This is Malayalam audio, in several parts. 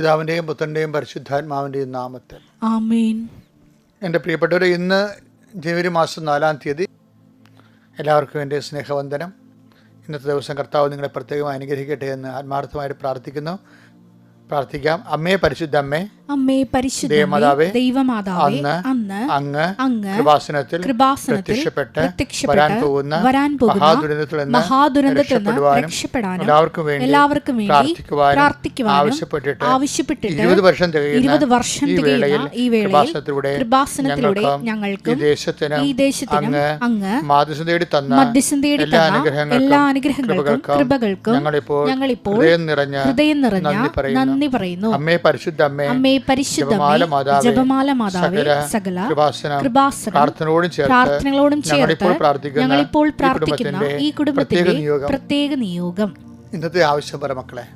പിതാവിൻ്റെയും പുത്രൻ്റെയും പരിശുദ്ധാത്മാവിൻ്റെയും നാമത്തിൽ ആമേൻ. എൻ്റെ പ്രിയപ്പെട്ടവരെ, ഇന്ന് ജനുവരി മാസം 4-ാം തീയതി. എല്ലാവർക്കും എൻ്റെ സ്നേഹവന്ദനം. ഇന്നത്തെ ദിവസം കർത്താവ് നിങ്ങളെ പ്രത്യേകമായി അനുഗ്രഹിക്കട്ടെ എന്ന് ആത്മാർത്ഥമായിട്ട് പ്രാർത്ഥിക്കാം. അമ്മേ, പരിശുദ്ധ അമ്മേ, അമ്മേ പരിശുദ്ധ ദൈവമാതാവേ, അങ്ങ് കൃപാസനത്തിൽ പ്രത്യക്ഷപ്പെട്ട് വരാൻ പോകുന്ന മഹാദുരന്തത്തിൽ നിന്ന് രക്ഷപ്പെടാനും എല്ലാവർക്കും വേണ്ടി പ്രാർത്ഥിക്കുവാനും ആവശ്യപ്പെട്ടിട്ട് 20 വർഷം തികയുന്ന ഈ വേളയിൽ കൃപാസനത്തിലൂടെ ഞങ്ങൾക്കും ഈ ദേശത്തിനും അങ്ങ് മധ്യസ്ഥം തേടി തന്ന എല്ലാ അനുഗ്രഹങ്ങൾക്കും കൃപകൾക്കും ഞങ്ങളിപ്പോൾ ഹൃദയം നിറഞ്ഞ നന്ദി പറയുന്നു. അമ്മേ പരിശുദ്ധ അമ്മേ, ജപമാല മാതാവേ, സകല പ്രാർത്ഥനകളോടും ചേർത്ത് ഞങ്ങളിപ്പോൾ പ്രാർത്ഥിക്കുന്ന ഈ കുടുംബത്തിന്റെ പ്രത്യേക നിയോഗം. ഇന്നത്തെ ആവശ്യം പറ മക്കളെ.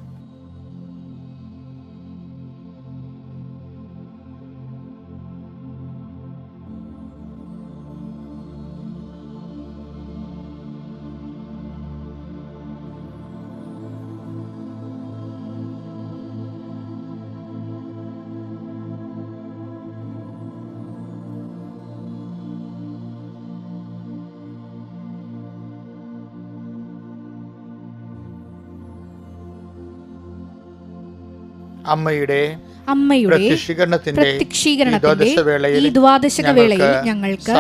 അമ്മയുടെ പ്രത്യക്ഷീകരണത്തിന്റെ ഈ ദ്വാദശക വേളയിൽ ഞങ്ങൾക്ക്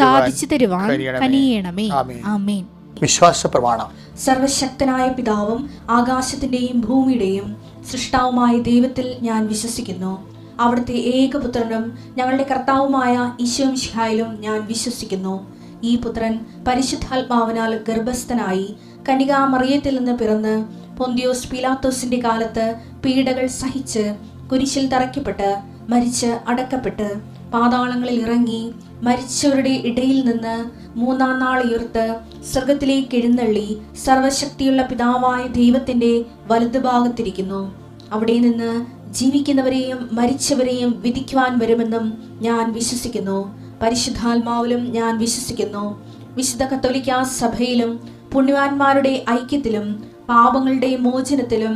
സാധിച്ചു തരുവാൻ കനിയണമേ. ആമേൻ. വിശ്വാസ പ്രമാണം. സർവശക്തനായ പിതാവും ആകാശത്തിന്റെയും ഭൂമിയുടെയും സൃഷ്ടാവുമായ ദൈവത്തിൽ ഞാൻ വിശ്വസിക്കുന്നു. അവിടുത്തെ ഏകപുത്രനും ഞങ്ങളുടെ കർത്താവുമായ ഈശോമിശിഹായിലും ഞാൻ വിശ്വസിക്കുന്നു. ഈ പുത്രൻ പരിശുദ്ധാത്മാവിനാൽ ഗർഭസ്ഥനായി കന്യകാമറിയത്തിൽ നിന്ന് പിറന്ന് പൊന്തിയോസ് പീലാത്തോസിന്റെ കാലത്ത് പീഡകൾ സഹിച്ച് കുരിശിൽ തറയ്ക്കപ്പെട്ട് മരിച്ച് അടക്കപ്പെട്ട് പാതാളങ്ങളിൽ ഇറങ്ങി മരിച്ചവരുടെ ഇടയിൽ നിന്ന് 3-ാം നാൾ ഉയർത്ത് സ്വർഗത്തിലേക്ക് എഴുന്നള്ളി സർവശക്തിയുള്ള പിതാവായ ദൈവത്തിന്റെ വലതുഭാഗത്തിരിക്കുന്നു. അവിടെ നിന്ന് ജീവിക്കുന്നവരെയും മരിച്ചവരെയും വിധിക്കുവാൻ വരുമെന്നും ഞാൻ വിശ്വസിക്കുന്നു. പരിശുദ്ധാത്മാവിലും ഞാൻ വിശ്വസിക്കുന്നു. വിശുദ്ധ കത്തോലിക്കാ സഭയിലും പുണ്യവാന്മാരുടെ ഐക്യത്തിലും പാപങ്ങളുടെ മോചനത്തിലും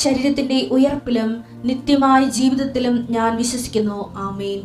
ശരീരത്തിന്റെ ഉയർപ്പിലും നിത്യമായ ജീവിതത്തിലും ഞാൻ വിശ്വസിക്കുന്നു. ആമേൻ.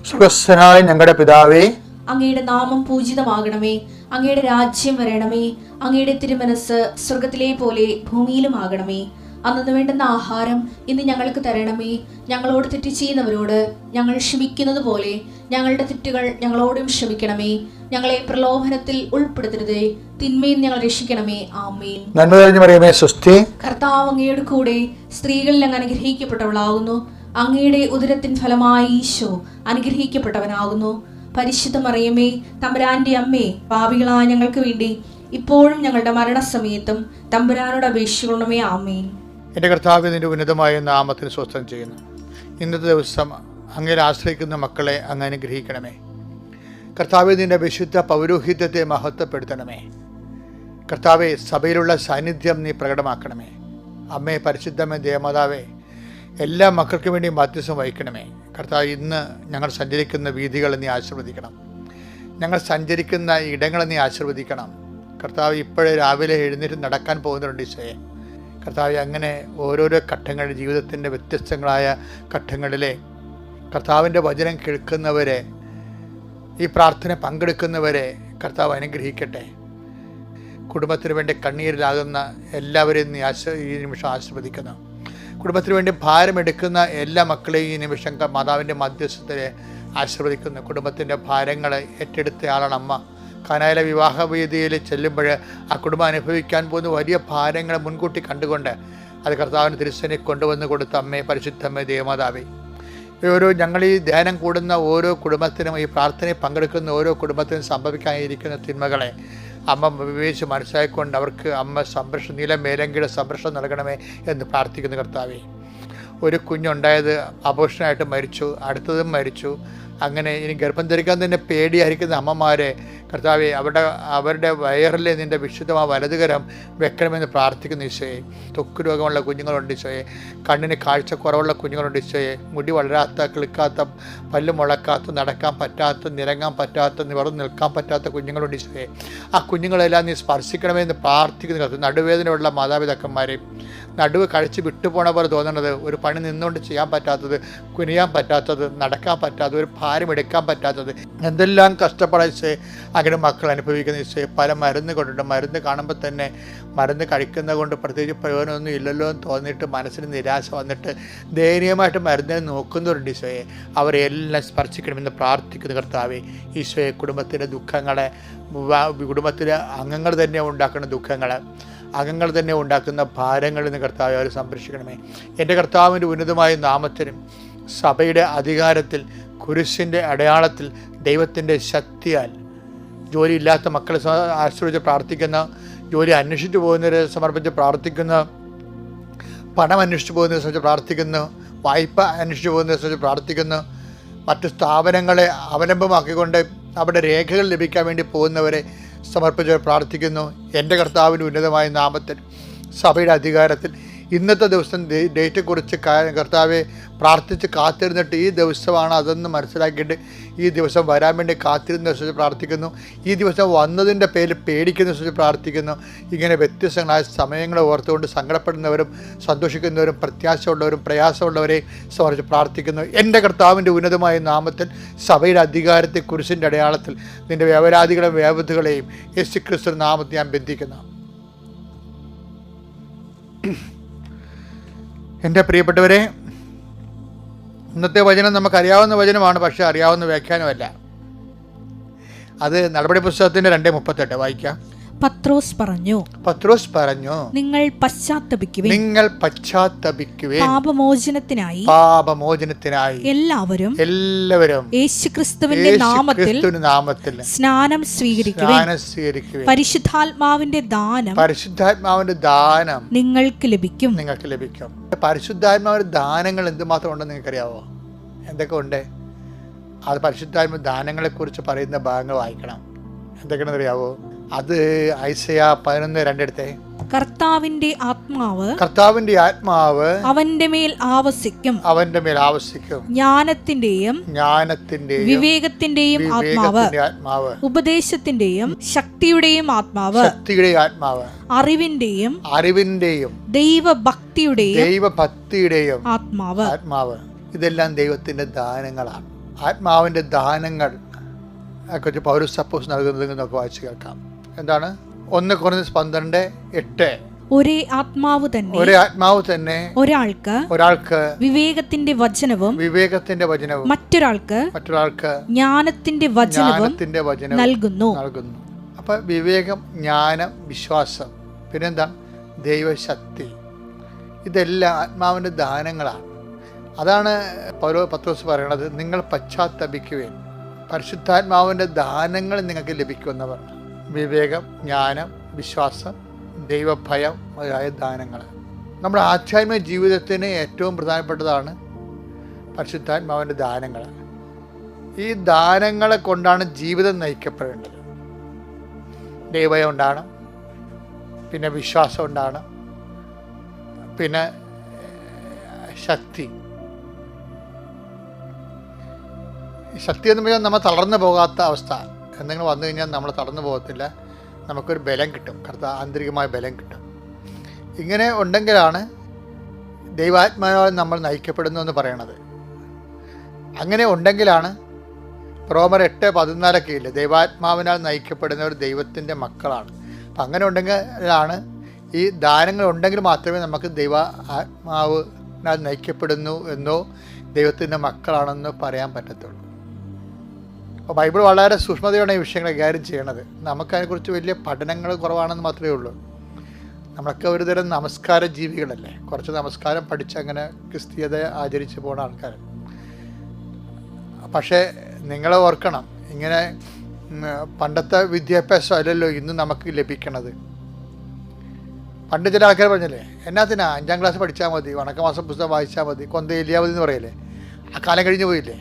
സ്വർഗ്ഗസ്ഥനായ ഞങ്ങളുടെ പിതാവേ, അങ്ങയുടെ നാമം പൂജിതമാകണമേ. അങ്ങയുടെ രാജ്യം വരണമേ. അങ്ങയുടെ തിരുമനസ് സ്വർഗത്തിലെ പോലെ ഭൂമിയിലും ആകണമേ. അന്നു വേണ്ടുന്ന ആഹാരം ഇന്ന് ഞങ്ങൾക്ക് തരണമേ. ഞങ്ങളോട് തെറ്റ് ചെയ്യുന്നവരോട് ഞങ്ങൾ ക്ഷമിക്കുന്നത് പോലെ ഞങ്ങളുടെ തെറ്റുകൾ ഞങ്ങളോടും ക്ഷമിക്കണമേ. ഞങ്ങളെ പ്രലോഭനത്തിൽ ഉൾപ്പെടുത്തരുതേ, തിന്മയിൽ ഞങ്ങൾ രക്ഷിക്കണമേ. ആമേൻ. നന്മ നിറഞ്ഞ മറിയമേ, സ്വസ്തി. കർത്താവ് അങ്ങയുടെ കൂടെ സ്ത്രീകളിൽ അങ്ങ് അനുഗ്രഹിക്കപ്പെട്ടവളാകുന്നു. അങ്ങയുടെ ഉദരത്തിൻ ഫലമായി ഈശോ അനുഗ്രഹിക്കപ്പെട്ടവനാകുന്നു. പരിശുദ്ധ മറിയമേ, തമ്പുരാന്റെ അമ്മേ, പാപികളായ ഞങ്ങൾക്ക് വേണ്ടി ഇപ്പോഴും ഞങ്ങളുടെ മരണസമയത്തും തമ്പുരാനോട് അപേക്ഷിക്കണമേ. ആമേൻ. എൻ്റെ കർത്താവ്, നിന്റെ ഉന്നതമായ നാമത്തിന് സ്വസ്ഥം ചെയ്യുന്നു. ഇന്നത്തെ ദിവസം അങ്ങയിൽ ആശ്രയിക്കുന്ന മക്കളെ അങ്ങ് അനുഗ്രഹിക്കണമേ. കർത്താവെ, നിന്റെ വിശുദ്ധ പൗരോഹിത്യത്തെ മഹത്വപ്പെടുത്തണമേ. കർത്താവെ, സഭയിലുള്ള സാന്നിധ്യം നീ പ്രകടമാക്കണമേ. അമ്മേ, പരിശുദ്ധമേ, ദേവമാതാവേ, എല്ലാ മക്കൾക്കും വേണ്ടി മധ്യസ്ഥം വഹിക്കണമേ. കർത്താവ്, ഇന്ന് ഞങ്ങൾ സഞ്ചരിക്കുന്ന വീഥികൾ നീ ആശീർവദിക്കണം. ഞങ്ങൾ സഞ്ചരിക്കുന്ന ഇടങ്ങൾ നീ ആശീർവദിക്കണം. കർത്താവ്, ഇപ്പോഴേ രാവിലെ എഴുന്നേറ്റ് നടക്കാൻ പോകുന്നുണ്ട് ഈശോയെ. കർത്താവ്, അങ്ങനെ ഓരോരോ ഘട്ടങ്ങളിൽ, ജീവിതത്തിൻ്റെ വ്യത്യസ്തങ്ങളായ ഘട്ടങ്ങളിലെ കർത്താവിൻ്റെ വചനം കേൾക്കുന്നവരെ, ഈ പ്രാർത്ഥന പങ്കെടുക്കുന്നവരെ കർത്താവ് അനുഗ്രഹിക്കട്ടെ. കുടുംബത്തിന് വേണ്ടി കണ്ണീരിലാകുന്ന എല്ലാവരെയും നീ ഈ നിമിഷം ആശീർവദിക്കുന്നു. കുടുംബത്തിന് വേണ്ടി ഭാരമെടുക്കുന്ന എല്ലാ മക്കളെയും ഈ നിമിഷം മാതാവിൻ്റെ മധ്യസ്ഥതയെ ആശീർവദിക്കുന്നു. കുടുംബത്തിൻ്റെ ഭാരങ്ങൾ ഏറ്റെടുത്ത ആളാണ് അമ്മ. കാനായിലെ വിവാഹവേദിയിൽ ചെല്ലുമ്പോൾ ആ കുടുംബം അനുഭവിക്കാൻ പോകുന്ന വലിയ ഭാരങ്ങൾ മുൻകൂട്ടി കണ്ടുകൊണ്ട് അത് കർത്താവിന് തിരുസേനയിൽ കൊണ്ടുവന്ന് കൊടുത്ത അമ്മയെ, പരിശുദ്ധമ്മേ, ദേവമാതാവേ, ഞങ്ങൾ ഈ ധ്യാനം കൂടുന്ന ഓരോ കുടുംബത്തിനും, ഈ പ്രാർത്ഥനയിൽ പങ്കെടുക്കുന്ന ഓരോ കുടുംബത്തിനും സംഭവിക്കാനിരിക്കുന്ന തിന്മകളെ അമ്മ വിവേചിച്ച് മനസ്സിലാക്കിക്കൊണ്ട് അവർക്ക് അമ്മ സംരക്ഷണം, നീലമേലങ്കിയുടെ സംരക്ഷണം നൽകണമേ എന്ന് പ്രാർത്ഥിക്കുന്നു. കർത്താവേ, ഒരു കുഞ്ഞുണ്ടായത് അബോർഷനായിട്ട് മരിച്ചു, അടുത്തതും മരിച്ചു. അങ്ങനെ ഇനി ഗർഭം ധരിക്കാൻ തന്നെ പേടിയായിരിക്കുന്ന അമ്മമാരെ കർത്താവെ, അവരുടെ വയറിൽ നിൻ്റെ വിശുദ്ധമായ വലതുകരം വെക്കണമെന്ന് പ്രാർത്ഥിക്കുന്ന ഈശോയെ. ത്വക്ക് രോഗമുള്ള കുഞ്ഞുങ്ങളുണ്ട് ഈശോയെ. കണ്ണിന് കാഴ്ചക്കുറവുള്ള കുഞ്ഞുങ്ങളുണ്ട് ഈശോയെ. മുടി വളരാത്ത, കിളുക്കാത്ത, പല്ല് മുളക്കാത്ത, നടക്കാൻ പറ്റാത്ത, നിരങ്ങാൻ പറ്റാത്ത, നിവർന്ന് നിൽക്കാൻ പറ്റാത്ത കുഞ്ഞുങ്ങളുണ്ട് ഈശോയെ. ആ കുഞ്ഞുങ്ങളെല്ലാം നീ സ്പർശിക്കണമെന്ന് പ്രാർത്ഥിക്കുന്ന. നടുവേദനയുള്ള മാതാപിതാക്കന്മാരെയും നടുവ് കഴിച്ച് വിട്ടുപോണ പോലെ തോന്നുന്നത്, ഒരു പണി നിന്നുകൊണ്ട് ചെയ്യാൻ പറ്റാത്തത്, കുനിയാൻ പറ്റാത്തത്, നടക്കാൻ പറ്റാത്തത്, ഒരു ഭാരം എടുക്കാൻ പറ്റാത്തത്, എന്തെല്ലാം കഷ്ടപ്പെടാൻ അങ്ങനെ മക്കൾ അനുഭവിക്കുന്ന പല മരുന്ന് കൊണ്ടുണ്ട്. മരുന്ന് കാണുമ്പോൾ തന്നെ മരുന്ന് കഴിക്കുന്നത് കൊണ്ട് പ്രത്യേകിച്ച് പ്രയോജനമൊന്നും ഇല്ലല്ലോ എന്ന് തോന്നിയിട്ട് മനസ്സിന് നിരാശ വന്നിട്ട് ദയനീയമായിട്ട് മരുന്നിനെ നോക്കുന്നവരുണ്ട്. ഈശോയെ അവരെല്ലാം സ്പർശിക്കണമെന്ന് പ്രാർത്ഥിക്കുന്ന കർത്താവേ. ഈശോയെ കുടുംബത്തിലെ ദുഃഖങ്ങളെ, കുടുംബത്തിലെ അംഗങ്ങൾ തന്നെ ഉണ്ടാക്കുന്ന ദുഃഖങ്ങൾ, അംഗങ്ങൾ തന്നെ ഉണ്ടാക്കുന്ന ഭാരങ്ങളിൽ നിന്ന് കർത്താവെ അവർ സംരക്ഷിക്കണമേ. എൻ്റെ കർത്താവിൻ്റെ ഉന്നതമായ നാമത്തിനും സഭയുടെ അധികാരത്തിൽ കുരിശിൻ്റെ അടയാളത്തിൽ ദൈവത്തിൻ്റെ ശക്തിയാൽ ജോലിയില്ലാത്ത മക്കളെ ആശ്രയിച്ച് പ്രാർത്ഥിക്കുന്ന, ജോലി അന്വേഷിച്ചു പോകുന്നവരെ സമർപ്പിച്ച് പ്രാർത്ഥിക്കുന്ന, പണം അന്വേഷിച്ചു പോകുന്നവരെ സംബന്ധിച്ച് പ്രാർത്ഥിക്കുന്നു, വായ്പ അന്വേഷിച്ചു പോകുന്നവരെ സംബന്ധിച്ച് പ്രാർത്ഥിക്കുന്നു, മറ്റ് സ്ഥാപനങ്ങളെ അവലംബമാക്കിക്കൊണ്ട് അവിടെ രേഖകൾ ലഭിക്കാൻ വേണ്ടി പോകുന്നവരെ സമർപ്പിച്ച് പ്രാർത്ഥിക്കുന്നു. എൻ്റെ കർത്താവിൻ്റെ ഉന്നതമായ നാമത്തിൽ സഭയുടെ അധികാരത്തിൽ ഇന്നത്തെ ദിവസം ഡേറ്റെക്കുറിച്ച് കർത്താവെ പ്രാർത്ഥിച്ച് കാത്തിരുന്നിട്ട് ഈ ദിവസമാണ് അതെന്ന് മനസ്സിലാക്കിയിട്ട് ഈ ദിവസം വരാൻ വേണ്ടി കാത്തിരുന്ന ദിവസം പ്രാർത്ഥിക്കുന്നു. ഈ ദിവസം വന്നതിൻ്റെ പേരിൽ പേടിക്കുന്ന ദിവസം പ്രാർത്ഥിക്കുന്നു. ഇങ്ങനെ വ്യത്യസ്തങ്ങളായ സമയങ്ങളെ ഓർത്തുകൊണ്ട് സങ്കടപ്പെടുന്നവരും സന്തോഷിക്കുന്നവരും പ്രത്യാശയുള്ളവരും പ്രയാസമുള്ളവരെയും സമർപ്പിച്ച് പ്രാർത്ഥിക്കുന്നു. എൻ്റെ കർത്താവിൻ്റെ ഉന്നതമായ നാമത്തിൽ സഭയുടെ അധികാരത്തെ കുരിശിൻ്റെ അടയാളത്തിൽ നിൻ്റെ വ്യവരാധികളെയും വ്യാപത്തുകളെയും യേശുക്രിസ്തു നാമത്തിൽ ഞാൻ ബന്ധിക്കുന്നു. എൻ്റെ പ്രിയപ്പെട്ടവരെ, ഇന്നത്തെ വചനം നമുക്കറിയാവുന്ന വചനമാണ്, പക്ഷേ അറിയാവുന്ന വ്യാഖ്യാനമല്ല. അത് നടപടി പുസ്തകത്തിൻ്റെ 2:38 വായിക്കാം. പത്രോസ് പറഞ്ഞു, നിങ്ങൾ പശ്ചാത്തപിക്കുവിൻ, പാപമോചനത്തിനായി എല്ലാവരും യേശുക്രിസ്തുവിന്റെ നാമത്തിൽ സ്നാനം സ്വീകരിക്കുവിൻ. പരിശുദ്ധാത്മാവിന്റെ ദാനം നിങ്ങൾക്ക് ലഭിക്കും. പരിശുദ്ധാത്മാവിന്റെ ദാനങ്ങൾ എന്തുമാത്രം ഉണ്ടെന്ന് നിങ്ങൾക്കറിയാവോ? എന്തൊക്കെ ഉണ്ട്? അത് പരിശുദ്ധാത്മ ദാനങ്ങളെക്കുറിച്ച് പറയുന്ന ഭാഗങ്ങൾ വായിക്കണം. എന്തൊക്കെയാണെന്ന് അറിയാവോ? അത് ഐസയ 11:2 എടുത്തേ. കർത്താവിന്റെ ആത്മാവ് അവന്റെ മേൽ ആവസിക്കും. ജ്ഞാനത്തിന്റെയും വിവേകത്തിന്റെയും ആത്മാവ്, ഉപദേശത്തിന്റെയും ശക്തിയുടെയും ആത്മാവ്, അറിവിന്റെയും ദൈവഭക്തിയുടെയും ആത്മാവ്. ഇതെല്ലാം ദൈവത്തിന്റെ ദാനങ്ങളാണ്. ആത്മാവിന്റെ ദാനങ്ങൾ കുറിച്ച് പൗലോസ് അപ്പോസ്തലൻ നൽകുന്നത് നമുക്ക് വായിച്ചു കേൾക്കാം. എന്താണ്? 1 കൊരിന്ത്യർ 12:8. ഒരേ ആത്മാവ് തന്നെ ഒരാൾക്ക് വിവേകത്തിന്റെ വചനവും മറ്റൊരാൾക്ക് ജ്ഞാനത്തിന്റെ വചനവും നൽകുന്നു. അപ്പൊ വിവേകം, ജ്ഞാനം, വിശ്വാസം, പിന്നെന്താ? ദൈവശക്തി. ഇതെല്ലാം ആത്മാവിന്റെ ദാനങ്ങളാണ്. അതാണ് പത്രോസ് പറയണത്, നിങ്ങൾ പശ്ചാത്തപിക്കുവേൻ, പരിശുദ്ധാത്മാവിൻ്റെ ദാനങ്ങൾ നിങ്ങൾക്ക് ലഭിക്കുമെന്ന് പറഞ്ഞു. വിവേകം, ജ്ഞാനം, വിശ്വാസം, ദൈവഭയം മുതലായ ദാനങ്ങൾ. നമ്മുടെ ആധ്യാത്മിക ജീവിതത്തിന് ഏറ്റവും പ്രധാനപ്പെട്ടതാണ് പരിശുദ്ധാത്മാവിൻ്റെ ദാനങ്ങൾ. ഈ ദാനങ്ങളെ കൊണ്ടാണ് ജീവിതം നയിക്കപ്പെടേണ്ടത്. ദൈവഭയം ഉണ്ടാകണം, പിന്നെ വിശ്വാസം ഉണ്ടാകണം, പിന്നെ ശക്തി എന്ന് പറഞ്ഞാൽ നമ്മൾ തളർന്നു പോകാത്ത അവസ്ഥ. എന്തെങ്കിലും വന്നു കഴിഞ്ഞാൽ നമ്മൾ തളർന്നു പോകത്തില്ല, നമുക്കൊരു ബലം കിട്ടും, ആന്തരികമായ ബലം കിട്ടും. ഇങ്ങനെ ഉണ്ടെങ്കിലാണ് ദൈവാത്മാവാൽ നമ്മൾ നയിക്കപ്പെടുന്നു എന്ന് പറയണത്. അങ്ങനെ ഉണ്ടെങ്കിലാണ് റോമർ 8:14 ഇല്ല, ദൈവാത്മാവിനാൽ നയിക്കപ്പെടുന്നവർ ദൈവത്തിൻ്റെ മക്കളാണ്. അപ്പം അങ്ങനെ ഉണ്ടെങ്കിലാണ്, ഈ ദാനങ്ങൾ ഉണ്ടെങ്കിൽ മാത്രമേ നമുക്ക് ദൈവാത്മാവിനാൽ നയിക്കപ്പെടുന്നു എന്നോ ദൈവത്തിൻ്റെ മക്കളാണെന്നോ പറയാൻ പറ്റത്തുള്ളൂ. അപ്പോൾ ബൈബിൾ വളരെ സൂക്ഷ്മതയോടെ ഈ വിഷയങ്ങൾ കൈകാര്യം ചെയ്യണത്. നമുക്കതിനെക്കുറിച്ച് വലിയ പഠനങ്ങൾ കുറവാണെന്ന് മാത്രമേ ഉള്ളൂ. നമ്മളൊക്കെ ഒരുതരം നമസ്കാര ജീവികളല്ലേ, കുറച്ച് നമസ്കാരം പഠിച്ച് അങ്ങനെ ക്രിസ്തീയത ആചരിച്ച് പോകുന്ന ആൾക്കാർ. പക്ഷേ നിങ്ങൾ ഓർക്കണം, ഇങ്ങനെ പണ്ടത്തെ വിദ്യാഭ്യാസം അല്ലല്ലോ ഇന്ന് നമുക്ക് ലഭിക്കണത്. പണ്ട് ചില ആൾക്കാർ പറഞ്ഞല്ലേ, എന്നാത്തിനാ 5ാം ക്ലാസ് പഠിച്ചാൽ മതി, വണക്കമാസം പുസ്തകം വായിച്ചാൽ മതി, കൊന്ത എലിയാവതി എന്ന് പറയില്ലേ, ആ കാലം കഴിഞ്ഞു പോയില്ലേ.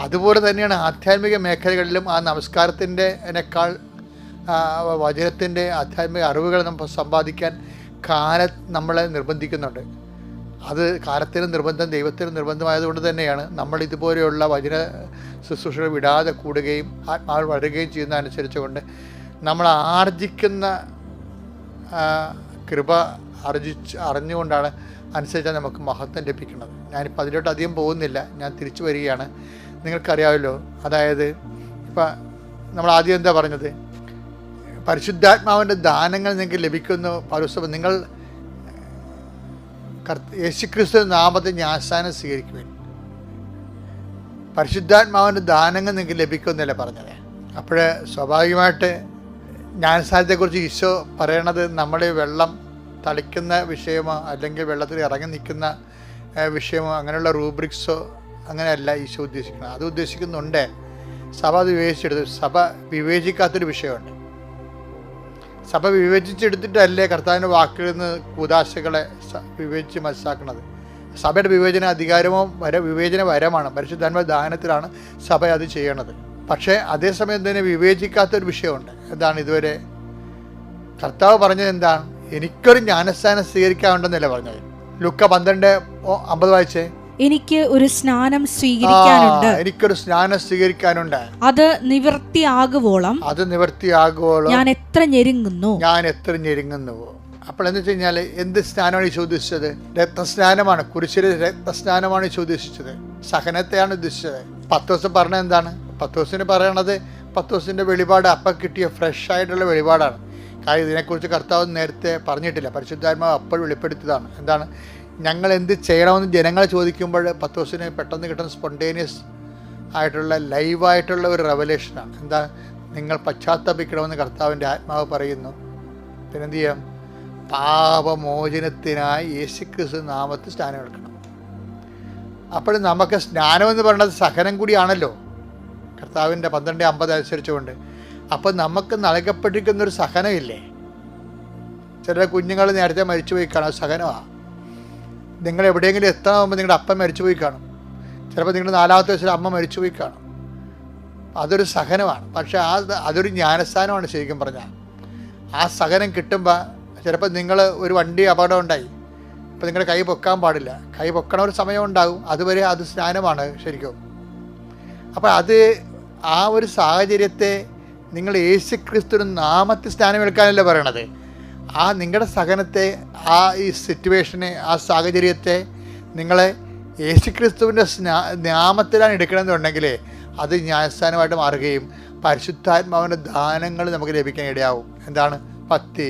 അതുപോലെ തന്നെയാണ് ആധ്യാത്മിക മേഖലകളിലും ആ നമസ്കാരത്തിൻ്റെനേക്കാൾ വചനത്തിൻ്റെ ആധ്യാത്മിക അറിവുകൾ നമ്മൾ സമ്പാദിക്കാൻ നമ്മളെ നിർബന്ധിക്കുന്നുണ്ട്. അത് കാലത്തിന് നിർബന്ധം, ദൈവത്തിന് നിർബന്ധമായതുകൊണ്ട് തന്നെയാണ് നമ്മൾ ഇതുപോലെയുള്ള വചന ശുശ്രൂഷകൾ വിടാതെ കൂടുകയും ആത്മാവിൽ വളരുകയും ചെയ്യുന്നതനുസരിച്ചുകൊണ്ട് നമ്മൾ ആർജിക്കുന്ന കൃപ അറിഞ്ഞുകൊണ്ടാണ് അനുസരിച്ചാൽ നമുക്ക് മഹത്വം ലഭിക്കുന്നത്. ഞാനിപ്പോൾ അതിലോട്ട് അധികം പോകുന്നില്ല, ഞാൻ തിരിച്ചു വരികയാണ്. നിങ്ങൾക്കറിയാമല്ലോ, അതായത് ഇപ്പം നമ്മൾ ആദ്യം എന്താ പറഞ്ഞത്, പരിശുദ്ധാത്മാവിൻ്റെ ദാനങ്ങൾ നിങ്ങൾക്ക് ലഭിക്കുന്നു. പൗലോസ് നിങ്ങൾ യേശുക്രിസ്തു നാമത്തിൽ ജ്ഞാനസ്നാനം സ്വീകരിക്കുവാൻ പരിശുദ്ധാത്മാവിൻ്റെ ദാനങ്ങൾ നിങ്ങൾക്ക് ലഭിക്കുമെന്നല്ലേ പറഞ്ഞത്. അപ്പോൾ സ്വാഭാവികമായിട്ട് ജ്ഞാനസ്നാനത്തെക്കുറിച്ച് ഈശോ പറയണത് നമ്മുടെ വെള്ളം തളിക്കുന്ന വിഷയമോ അല്ലെങ്കിൽ വെള്ളത്തിൽ ഇറങ്ങി നിൽക്കുന്ന വിഷയമോ അങ്ങനെയുള്ള റൂബ്രിക്സോ അങ്ങനെയല്ല ഈശോ ഉദ്ദേശിക്കുന്നത്. അത് ഉദ്ദേശിക്കുന്നുണ്ട്. സഭ അത് വിവേചിച്ചെടുത്ത്, സഭ വിവേചിക്കാത്തൊരു വിഷയമുണ്ട്. സഭ വിവേചിച്ചെടുത്തിട്ടല്ലേ കർത്താവിൻ്റെ വാക്കുകളിൽ നിന്ന് കൂദാശകളെ വിവേചിച്ച് മനസ്സിലാക്കുന്നത്. സഭയുടെ വിവേചന അധികാരമോ വിവേചന വരമാണ്. പരിശുദ്ധാത്മാവിന്റെ ദാനത്തിലാണ് സഭ അത് ചെയ്യണത്. പക്ഷേ അതേസമയം തന്നെ വിവേചിക്കാത്തൊരു വിഷയമുണ്ട്. എന്താണ്? ഇതുവരെ കർത്താവ് പറഞ്ഞത് എന്താണ്? എനിക്കൊരു ജ്ഞാനസ്നാനം സ്വീകരിക്കാനുണ്ടെന്നല്ലേ പറഞ്ഞത്. ലൂക്ക 12:50 വായിച്ചേ. എനിക്ക് ഒരു സ്നാനം സ്വീകരിക്കാനുണ്ട്, എനിക്കൊരു സ്നാനം സ്വീകരിക്കാനുണ്ട്, അത് നിവൃത്തിയാകുവോളം ഞാൻ എത്ര ഞെരുങ്ങുന്നുവോ. അപ്പോൾ എന്ന് വെച്ച് കഴിഞ്ഞാൽ എന്ത് സ്നാനമാണ് ഈശോ ഉദ്ദേശിച്ചത്? രക്തസ്നാനമാണ്. കുരിശിലെ രക്തസ്നാനമാണ് ഈശോ ഉദ്ദേശിച്ചത്. സഹനത്തെയാണ് ഉദ്ദേശിച്ചത്. പത്രോസ് പറഞ്ഞത് എന്താണ്? പത്രോസിന് പറയണത്, പത്രോസിന്റെ വെളിപാട് അപ്പം കിട്ടിയ ഫ്രഷ് ആയിട്ടുള്ള വെളിപാടാണ്. കാര്യം ഇതിനെക്കുറിച്ച് കർത്താവ് നേരത്തെ പറഞ്ഞിട്ടില്ല. പരിശുദ്ധാത്മാവ് അപ്പോൾ വെളിപ്പെടുത്തിയതാണ്. എന്താണ്? ഞങ്ങൾ എന്ത് ചെയ്യണമെന്ന് ജനങ്ങൾ ചോദിക്കുമ്പോൾ പത്രോസിന് പെട്ടെന്ന് കിട്ടുന്ന സ്പോണ്ടേനിയസ് ആയിട്ടുള്ള ലൈവായിട്ടുള്ള ഒരു റെവലേഷനാണ്. എന്താ? നിങ്ങൾ പശ്ചാത്തപിക്കണമെന്ന് കർത്താവിൻ്റെ ആത്മാവ് പറയുന്നു. പിന്നെന്ത് ചെയ്യാം? പാപമോചനത്തിനായി യേശുക്രിസ്തു നാമത്തിൽ സ്നാനം എടുക്കണം. അപ്പോൾ നമുക്ക് സ്നാനം എന്ന് പറയുന്നത് സഹനം കൂടിയാണല്ലോ, കർത്താവിൻ്റെ 12:50 അനുസരിച്ചുകൊണ്ട്. അപ്പം നമുക്ക് നൽകപ്പെട്ടിരിക്കുന്നൊരു സഹനമില്ലേ? ചില കുഞ്ഞുങ്ങൾ നേരത്തെ മരിച്ചുപോയി കാണാം, സഹനമാണ്. നിങ്ങൾ എവിടെയെങ്കിലും എത്തണമെങ്കിൽ നിങ്ങളുടെ അപ്പം മരിച്ചുപോയി കാണും. ചിലപ്പോൾ നിങ്ങളുടെ 4-ാമത്തെ വയസ്സിൽ അമ്മ മരിച്ചുപോയി കാണും. അതൊരു സഹനമാണ്. പക്ഷെ അതൊരു ജ്ഞാനസ്ഥാനമാണ് ശരിക്കും പറഞ്ഞാൽ. ആ സഹനം കിട്ടുമ്പോൾ ചിലപ്പോൾ നിങ്ങൾ ഒരു വണ്ടി അപകടം ഉണ്ടായി, ഇപ്പോൾ നിങ്ങളുടെ കൈ പൊക്കാൻ പാടില്ല. കൈ പൊക്കണ ഒരു സമയം ഉണ്ടാകും, അതുവരെ അത് സ്നാനമാണ് ശരിക്കും. അപ്പോൾ അത് ആ ഒരു സാഹചര്യത്തെ നിങ്ങൾ യേശുക്രിസ്തുവിന്റെ നാമത്തിൽ സ്നാനം എടുക്കാനല്ലേ പറയണത്. ആ നിങ്ങളുടെ സഹനത്തെ, ആ ഈ സിറ്റുവേഷനെ, ആ സാഹചര്യത്തെ നിങ്ങളെ യേശുക്രിസ്തുവിൻ്റെ നാമത്തിലാണ് എടുക്കണമെന്നുണ്ടെങ്കിൽ അത് ജ്ഞാനസ്ഥാനമായിട്ട് മാറുകയും പരിശുദ്ധാത്മാവിൻ്റെ ദാനങ്ങൾ നമുക്ക് ലഭിക്കാൻ ഇടയാവും. എന്താണ്? ഭക്തി,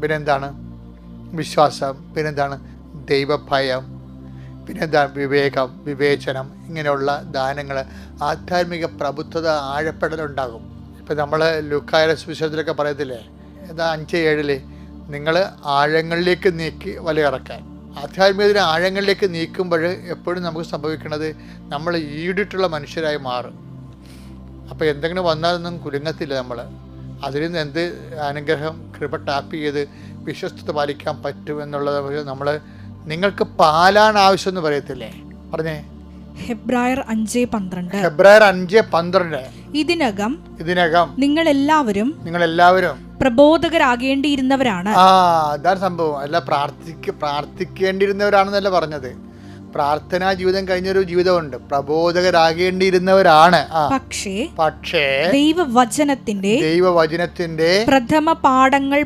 പിന്നെന്താണ്? വിശ്വാസം, പിന്നെന്താണ്? ദൈവഭയം, പിന്നെന്താണ്? വിവേകം, വിവേചനം, ഇങ്ങനെയുള്ള ദാനങ്ങൾ, ആധ്യാത്മിക പ്രബുദ്ധത, ആഴപ്പെടലുണ്ടാകും. ഇപ്പം നമ്മൾ ലൂക്കായുടെ സുവിശേഷത്തിലൊക്കെ പറയത്തില്ലേ, എന്താ 5:7 നിങ്ങൾ ആഴങ്ങളിലേക്ക് നീക്കി വലയിറക്കാൻ. ആധ്യാത്മികതയുടെ ആഴങ്ങളിലേക്ക് നീക്കുമ്പോൾ എപ്പോഴും നമുക്ക് സംഭവിക്കുന്നത് നമ്മൾ ഈടിട്ടുള്ള മനുഷ്യരായി മാറും. അപ്പോൾ എന്തെങ്കിലും വന്നാലൊന്നും കുലുങ്ങത്തില്ല. നമ്മൾ അതിൽ നിന്ന് എന്ത് അനുഗ്രഹം, കൃപ ടാപ്പ് ചെയ്ത് വിശ്വസ്തത പാലിക്കാൻ പറ്റുമെന്നുള്ളത് നമ്മൾ, നിങ്ങൾക്ക് പാലാണ് ആവശ്യം എന്ന് പറയത്തില്ലേ? പറഞ്ഞേ. ഹെബ്രായർ 5:12 ഇതിനകം നിങ്ങളെല്ലാവരും പ്രബോധകരാകേണ്ടിയിരുന്നവരാണ്. അതാണ് സംഭവം. അല്ല, പ്രാർത്ഥിക്കേണ്ടിയിരുന്നവരാണെന്നല്ല പറഞ്ഞത്. പ്രാർത്ഥനാ ജീവിതം കഴിഞ്ഞൊരു ജീവിതമുണ്ട്. പ്രബോധകരാകേണ്ടിയിരുന്നവരാണ്. പക്ഷേ ദൈവവചനത്തിന്റെ പ്രഥമ പാഠങ്ങൾ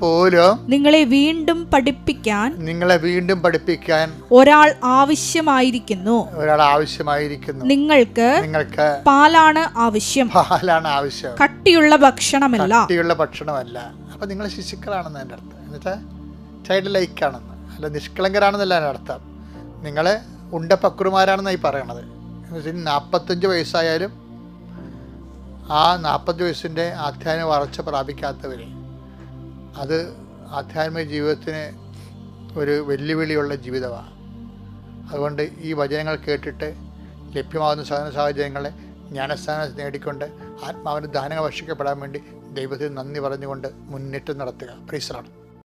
പോലും നിങ്ങളെ വീണ്ടും പഠിപ്പിക്കാൻ ഒരാൾ ആവശ്യമായിരിക്കുന്നു. നിങ്ങൾക്ക് പാലാണ് ആവശ്യം, കട്ടിയുള്ള ഭക്ഷണമല്ല. അപ്പൊ നിങ്ങൾ ശിശുക്കളാണെന്ന് എൻ്റെ അർത്ഥം. എന്നുവെച്ചാൽ ചൈൽഡ് ലൈക്കാണെന്ന്, അല്ല നിഷ്കളങ്കരാണെന്നല്ല എൻ്റെ അർത്ഥം. നിങ്ങൾ ഉണ്ടപ്പക്രുമാരാണെന്നായി പറയണത്. എന്ന് വെച്ചാൽ 45 വയസ്സായാലും ആ 40 വയസ്സിൻ്റെ ആധ്യാത്മിക വളർച്ച പ്രാപിക്കാത്തവർ, അത് ആധ്യാത്മിക ജീവിതത്തിന് ഒരു വെല്ലുവിളിയുള്ള ജീവിതമാണ്. അതുകൊണ്ട് ഈ വചനങ്ങൾ കേട്ടിട്ട് ലഭ്യമാകുന്ന സാഹചര്യങ്ങളെ ജ്ഞാനസ്ഥാനം നേടിക്കൊണ്ട് ആത്മാവിൻ്റെ ദാനങ്ങൾ ഭക്ഷിക്കപ്പെടാൻ വേണ്ടി ദൈവത്തിന് നന്ദി പറഞ്ഞുകൊണ്ട് മുന്നേറ്റം നടത്തുക. Praise the Lord.